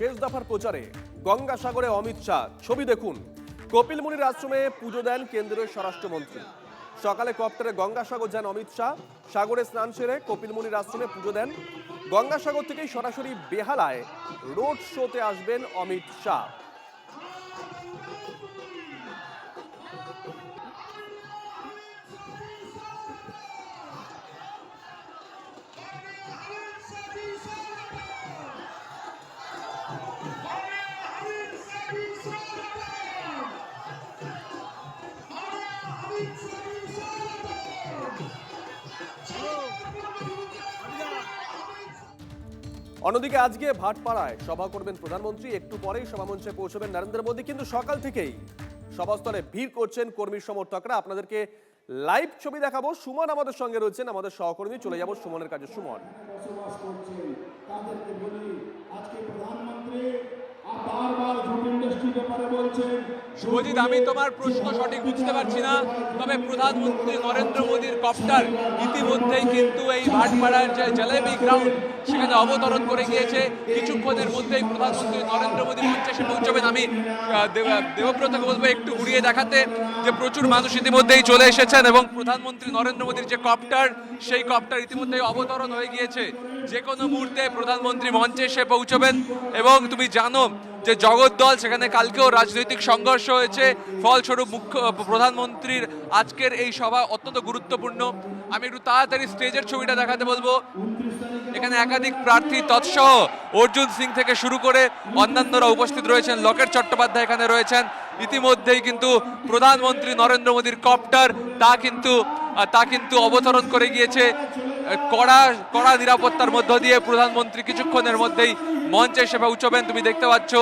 শেষ দফার প্রচারে গঙ্গাসাগরে অমিত শাহ। ছবি দেখুন। কপিল মুনির আশ্রমে পুজো দেন কেন্দ্রীয় স্বরাষ্ট্রমন্ত্রী। সকালে কপ্টারে গঙ্গাসাগর যান অমিত শাহ। সাগরে স্নান সেরে কপিল মুনির আশ্রমে পুজো দেন। গঙ্গাসাগর থেকেই সরাসরি বেহালায় রোড শোতে আসবেন অমিত শাহ। অন্যদিকে আজকে ভাটপাড়ায় সভা করবেন প্রধানমন্ত্রী। একটু পরেই সভামঞ্চে পৌঁছবেন নরেন্দ্র মোদী। কিন্তু সকাল থেকেই সভাস্থলে ভিড় করছেন কর্মী সমর্থকরা। আপনাদেরকে লাইভ ছবি দেখাবো। সুমন আমাদের সঙ্গে রয়েছেন, আমাদের সহকর্মী। চলে যাব সুমনের কাছে। সুমন, শুভজিৎ, আমি তোমার প্রশ্ন সঠিক বুঝতে পারছি না, তবে প্রধানমন্ত্রী নরেন্দ্র মোদীর কপ্টার ইতিমধ্যেই কিন্তু এই ভাটপাড়ার যে জলেবি গ্রাউন্ড সেখানে অবতরণ করে গিয়েছে। কিছুক্ষণের মধ্যেই প্রধানমন্ত্রী নরেন্দ্র মোদী মঞ্চে এসে পৌঁছবেন। আমি দেবব্রতকে বলবো একটু ঘুরিয়ে দেখাতে যে প্রচুর মানুষ ইতিমধ্যেই চলে এসেছেন এবং প্রধানমন্ত্রী নরেন্দ্র মোদীর যে কপ্টার সেই কপ্টার ইতিমধ্যেই অবতরণ হয়ে গিয়েছে। যে কোনো মুহূর্তে প্রধানমন্ত্রী মঞ্চে এসে পৌঁছবেন। এবং তুমি জানো যে জগদ্দল সেখানে কালকেও রাজনৈতিক সংঘর্ষ হয়েছে, ফলস্বরূপ প্রধানমন্ত্রীর আজকের এই সভা অত্যন্ত গুরুত্বপূর্ণ। আমি একটু তাড়াতাড়ি স্টেজের ছবিটা দেখাতে বলবো। এখানে একাধিক প্রার্থী তৎসহ অর্জুন সিং থেকে শুরু করে অন্যান্যরা উপস্থিত রয়েছেন। লকেট চট্টোপাধ্যায় এখানে রয়েছেন। ইতিমধ্যেই কিন্তু প্রধানমন্ত্রী নরেন্দ্র মোদীর কপ্টার তা কিন্তু অবতরণ করে গিয়েছে। কড়া নিরাপত্তার মধ্য দিয়ে প্রধানমন্ত্রী কিছুক্ষণের মধ্যেই মঞ্চে এসে পৌঁছবেন। তুমি দেখতে পাচ্ছ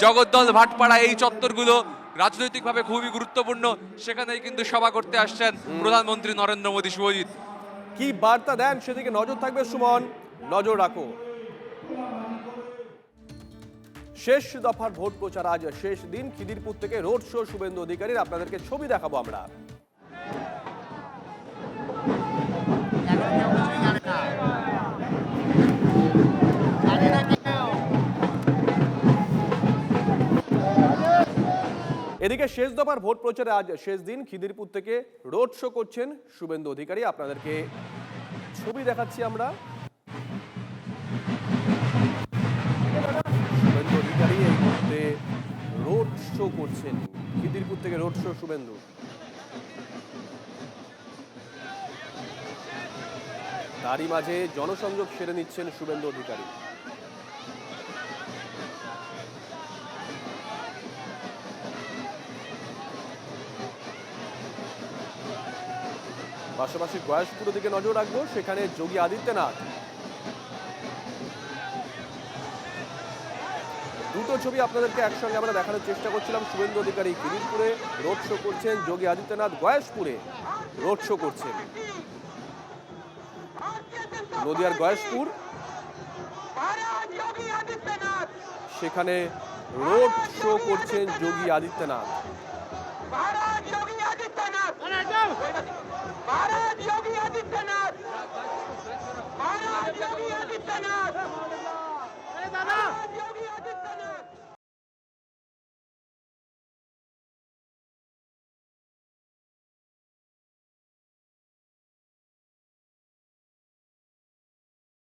জগদ্দল, ভাটপাড়া এই চত্বরগুলো রাজনৈতিকভাবে খুবই গুরুত্বপূর্ণ। সেখানেই কিন্তু সভা করতে আসছেন প্রধানমন্ত্রী নরেন্দ্র মোদী। শুভজিৎ, কি বার্তা দেন সেদিকে নজর থাকবে সুমন, নজর রাখো। শেষ দফার ভোট প্রচার আজ শেষ দিন। খিদিরপুর থেকে রোড শো শুভেন্দু অধিকারীর। আপনাদেরকে ছবি দেখাবো আমরা। এদিকে শেষ দফার ভোট প্রচারে আজ শেষ দিন। খিদিরপুর থেকে রোড শো করছেন শুভেন্দু অধিকারী। আপনাদেরকে ছবি দেখাচ্ছি আমরা। শুভেন্দু অধিকারী এই মুহূর্তে রোড শো করছেন। খিদিরপুর থেকে রোড শো শুভেন্দু। তারই মাঝে জনসংযোগ সেরে নিচ্ছেন শুভেন্দু অধিকারী। পাশাপাশি গয়াসপুরের দিকে নজর রাখবো। সেখানে যোগী আদিত্যনাথ। দুটো ছবি আপনাদেরকে একসঙ্গে আমরা দেখানোর চেষ্টা করছিলাম। শুভেন্দু অধিকারী খিদিরপুরে রোড শো করছেন, যোগী আদিত্যনাথ গয়াসপুরে রোড শো করছেন। নদিয়ার গয়াসপুর, সেখানে রোড শো করছেন যোগী আদিত্যনাথ। भारत योगी आदित्यनाथ